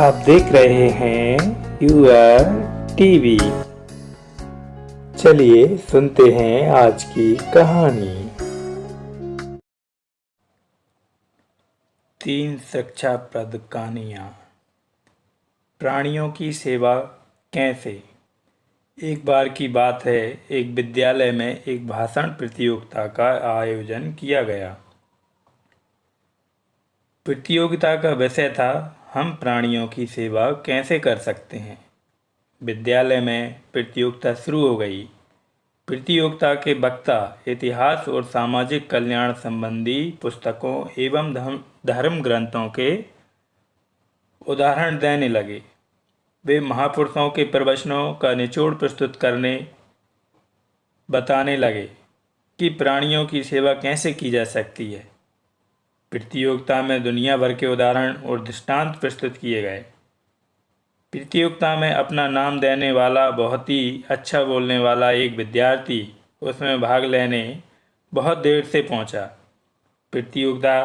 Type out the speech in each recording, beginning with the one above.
आप देख रहे हैं यूआर टीवी। चलिए सुनते हैं आज की कहानी। 3 शिक्षाप्रद कहानियाँ। प्राणियों की सेवा कैसे। एक बार की बात है, एक विद्यालय में एक भाषण प्रतियोगिता का आयोजन किया गया। प्रतियोगिता का विषय था, हम प्राणियों की सेवा कैसे कर सकते हैं। विद्यालय में प्रतियोगिता शुरू हो गई। प्रतियोगिता के वक्ता इतिहास और सामाजिक कल्याण संबंधी पुस्तकों एवं धर्म ग्रंथों के उदाहरण देने लगे। वे महापुरुषों के प्रवचनों का निचोड़ प्रस्तुत करने बताने लगे कि प्राणियों की सेवा कैसे की जा सकती है। प्रतियोगिता में दुनिया भर के उदाहरण और दृष्टांत प्रस्तुत किए गए। प्रतियोगिता में अपना नाम देने वाला, बहुत ही अच्छा बोलने वाला एक विद्यार्थी उसमें भाग लेने बहुत देर से पहुंचा। प्रतियोगिता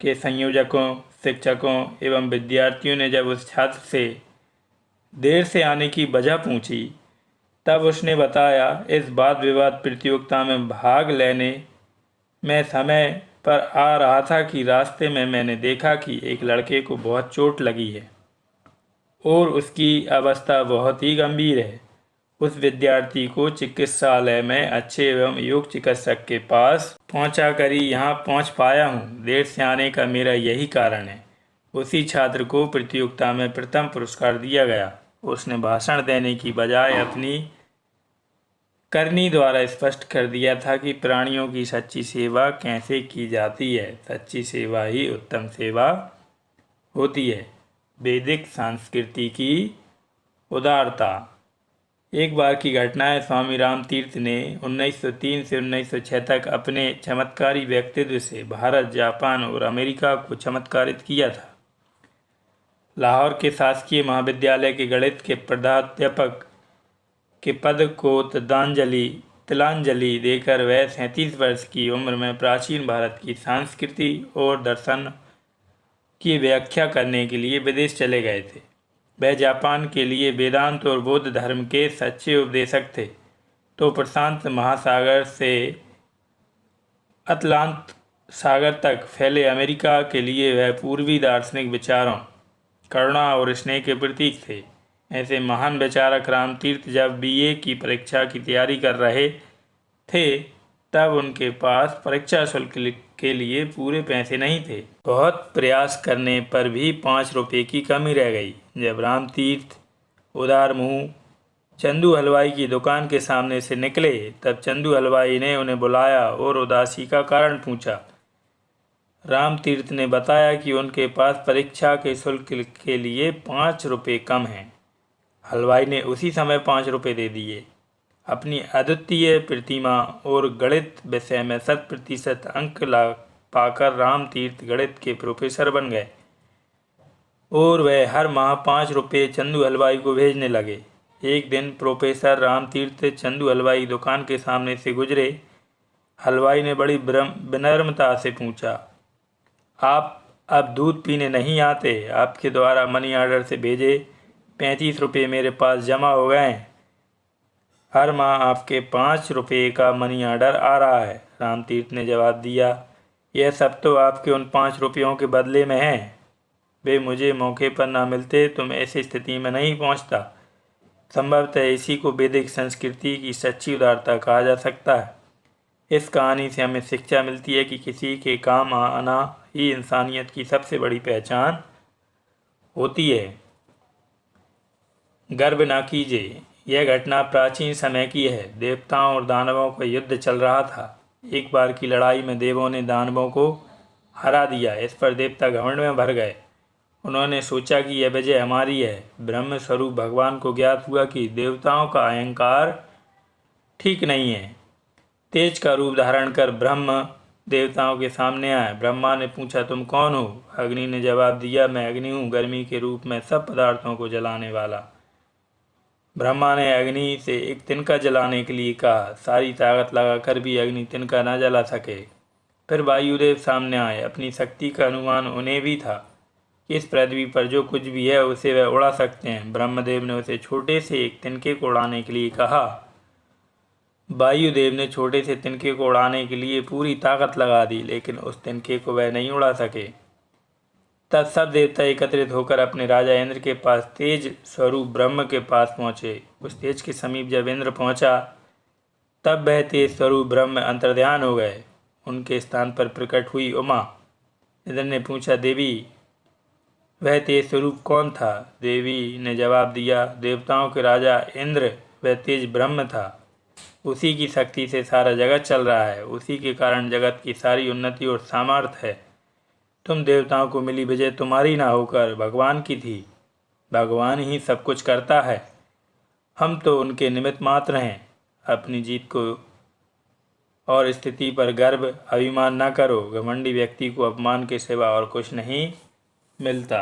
के संयोजकों, शिक्षकों एवं विद्यार्थियों ने जब उस छात्र से देर से आने की वजह पूछी, तब उसने बताया, इस वाद विवाद प्रतियोगिता में भाग लेने में समय पर आ रहा था कि रास्ते में मैंने देखा कि एक लड़के को बहुत चोट लगी है और उसकी अवस्था बहुत ही गंभीर है। उस विद्यार्थी को चिकित्सालय में अच्छे एवं योग्य चिकित्सक के पास पहुंचा कर ही यहाँ पहुंच पाया हूँ। देर से आने का मेरा यही कारण है। उसी छात्र को प्रतियोगिता में प्रथम पुरस्कार दिया गया। उसने भाषण देने की बजाय अपनी करनी द्वारा स्पष्ट कर दिया था कि प्राणियों की सच्ची सेवा कैसे की जाती है। सच्ची सेवा ही उत्तम सेवा होती है। वैदिक संस्कृति की उदारता। एक बार की घटना है, स्वामी राम तीर्थ ने 1903 से 1906 तक अपने चमत्कारी व्यक्तित्व से भारत, जापान और अमेरिका को चमत्कारित किया था। लाहौर के शासकीय महाविद्यालय के गणित के प्रधानाध्यापक के पद को तिलांजलि देकर वह 37 वर्ष की उम्र में प्राचीन भारत की संस्कृति और दर्शन की व्याख्या करने के लिए विदेश चले गए थे। वह जापान के लिए वेदांत और बौद्ध धर्म के सच्चे उपदेशक थे, तो प्रशांत महासागर से अटलांत सागर तक फैले अमेरिका के लिए वह पूर्वी दार्शनिक विचारों, करुणा और स्नेह के प्रतीक थे। ऐसे महान विचारक रामतीर्थ जब बीए की परीक्षा की तैयारी कर रहे थे, तब उनके पास परीक्षा शुल्क के लिए पूरे पैसे नहीं थे। बहुत प्रयास करने पर भी 5 रुपये की कमी रह गई। जब रामतीर्थ उदार मुँह चंदू हलवाई की दुकान के सामने से निकले, तब चंदू हलवाई ने उन्हें बुलाया और उदासी का कारण पूछा। रामतीर्थ ने बताया कि उनके पास परीक्षा के शुल्क के लिए 5 रुपये कम हैं। हलवाई ने उसी समय 5 रुपये दे दिए। अपनी अद्वितीय प्रतिमा और गणित विषय में 100% अंक पाकर रामतीर्थ गणित के प्रोफेसर बन गए और वह हर माह 5 रुपये चंदू हलवाई को भेजने लगे। एक दिन प्रोफेसर रामतीर्थ चंदू हलवाई दुकान के सामने से गुजरे। हलवाई ने बड़ी विनम्रता से पूछा, आप अब दूध पीने नहीं आते? आपके द्वारा मनी ऑर्डर से भेजे 35 रुपये मेरे पास जमा हो गए हैं। हर माह आपके 5 रुपये का मनी ऑर्डर आ रहा है। रामतीर्थ ने जवाब दिया, यह सब तो आपके उन 5 रुपयों के बदले में है। वे मुझे मौके पर ना मिलते तो मैं ऐसी स्थिति में नहीं पहुंचता। संभवतः इसी को वैदिक संस्कृति की सच्ची उदारता कहा जा सकता है। इस कहानी से हमें शिक्षा मिलती है कि किसी के काम आना ही इंसानियत की सबसे बड़ी पहचान होती है। गर्व ना कीजिए। यह घटना प्राचीन समय की है। देवताओं और दानवों का युद्ध चल रहा था। एक बार की लड़ाई में देवों ने दानवों को हरा दिया। इस पर देवता घमंड में भर गए। उन्होंने सोचा कि यह विजय हमारी है। ब्रह्म स्वरूप भगवान को ज्ञात हुआ कि देवताओं का अहंकार ठीक नहीं है। तेज का रूप धारण कर ब्रह्म देवताओं के सामने आए। ब्रह्मा ने पूछा, तुम कौन हो? अग्नि ने जवाब दिया, मैं अग्नि हूँ, गर्मी के रूप में सब पदार्थों को जलाने वाला। ब्रह्मा ने अग्नि से एक तिनका जलाने के लिए कहा। सारी ताकत लगाकर भी अग्नि तिनका न जला सके। फिर वायुदेव सामने आए। अपनी शक्ति का अनुमान उन्हें भी था। इस पृथ्वी पर जो कुछ भी है उसे वह उड़ा सकते हैं। ब्रह्मदेव ने उसे छोटे से एक तिनके को उड़ाने के लिए कहा। वायुदेव ने छोटे से तिनके को उड़ाने के लिए पूरी ताकत लगा दी, लेकिन उस तिनके को वह नहीं उड़ा सके। तब सब देवता एकत्रित होकर अपने राजा इंद्र के पास तेज स्वरूप ब्रह्म के पास पहुँचे। उस तेज के समीप जब इंद्र पहुँचा तब वह तेज स्वरूप ब्रह्म अंतर्ध्यान हो गए। उनके स्थान पर प्रकट हुई उमा। इंद्र ने पूछा, देवी वह तेज स्वरूप कौन था? देवी ने जवाब दिया, देवताओं के राजा इंद्र वह तेज ब्रह्म था। उसी की शक्ति से सारा जगत चल रहा है। उसी के कारण जगत की सारी उन्नति और सामर्थ्य है। तुम देवताओं को मिली विजय तुम्हारी ना होकर भगवान की थी। भगवान ही सब कुछ करता है, हम तो उनके निमित्त मात्र हैं। अपनी जीत को और स्थिति पर गर्व अभिमान न करो। घमंडी व्यक्ति को अपमान के सिवा और कुछ नहीं मिलता।